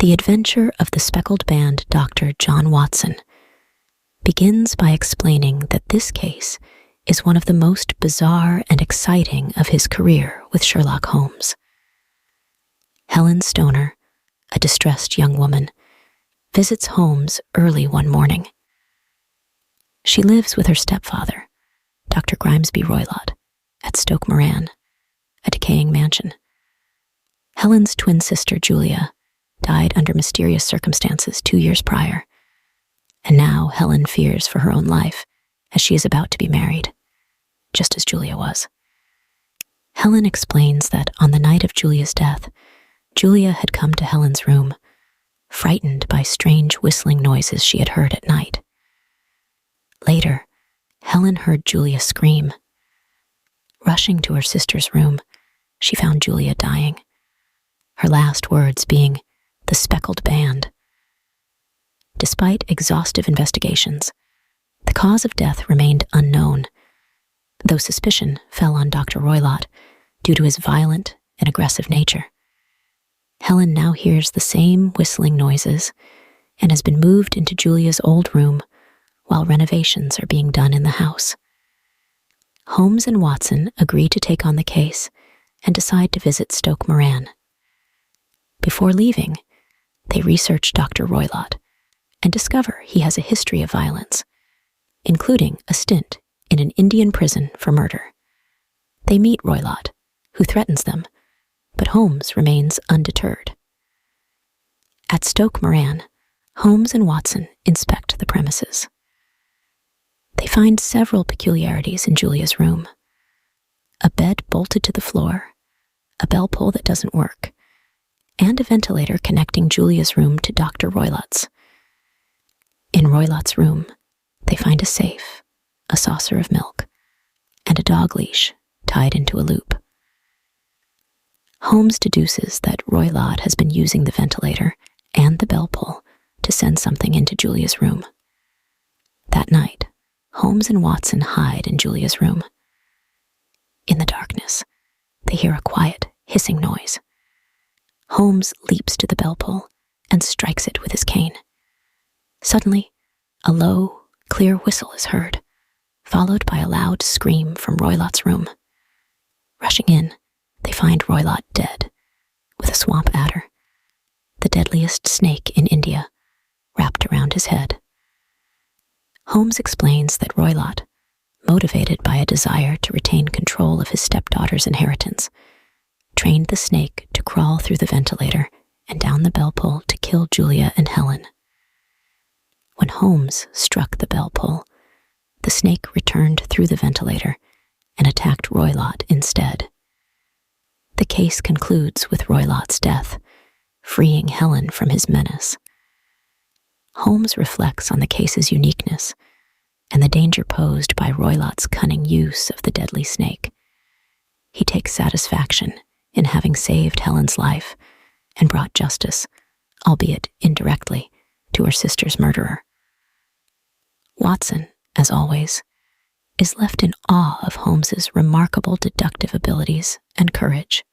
The adventure of the speckled band Dr. John Watson begins by explaining that this case is one of the most bizarre and exciting of his career with Sherlock Holmes. Helen Stoner, a distressed young woman, visits Holmes early one morning. She lives with her stepfather, Dr. Grimesby Roylott, at Stoke Moran, a decaying mansion. Helen's twin sister, Julia, died under mysterious circumstances 2 years prior, and now Helen fears for her own life as she is about to be married, just as Julia was. Helen explains that on the night of Julia's death, Julia had come to Helen's room, frightened by strange whistling noises she had heard at night. Later, Helen heard Julia scream. Rushing to her sister's room, she found Julia dying, her last words being, "the speckled band." Despite exhaustive investigations, the cause of death remained unknown, though suspicion fell on Dr. Roylott due to his violent and aggressive nature. Helen now hears the same whistling noises and has been moved into Julia's old room while renovations are being done in the house. Holmes and Watson agree to take on the case and decide to visit Stoke Moran. Before leaving, they research Dr. Roylott and discover he has a history of violence, including a stint in an Indian prison for murder. They meet Roylott, who threatens them, but Holmes remains undeterred. At Stoke Moran, Holmes and Watson inspect the premises. They find several peculiarities in Julia's room: a bed bolted to the floor, a bell pull that doesn't work, and a ventilator connecting Julia's room to Dr. Roylott's. In Roylott's room, they find a safe, a saucer of milk, and a dog leash tied into a loop. Holmes deduces that Roylott has been using the ventilator and the bell pull to send something into Julia's room. That night, Holmes and Watson hide in Julia's room. In the darkness, they hear a quiet, hissing noise. Holmes leaps to the bell pull and strikes it with his cane. Suddenly, a low, clear whistle is heard, followed by a loud scream from Roylott's room. Rushing in, they find Roylott dead, with a swamp adder, the deadliest snake in India, wrapped around his head. Holmes explains that Roylott, motivated by a desire to retain control of his stepdaughter's inheritance, trained the snake to crawl through the ventilator and down the bell pull to kill Julia and Helen. When Holmes struck the bell pull, the snake returned through the ventilator and attacked Roylott instead. The case concludes with Roylott's death, freeing Helen from his menace. Holmes reflects on the case's uniqueness and the danger posed by Roylott's cunning use of the deadly snake. He takes satisfaction in having saved Helen's life and brought justice, albeit indirectly, to her sister's murderer. Watson, as always, is left in awe of Holmes's remarkable deductive abilities and courage.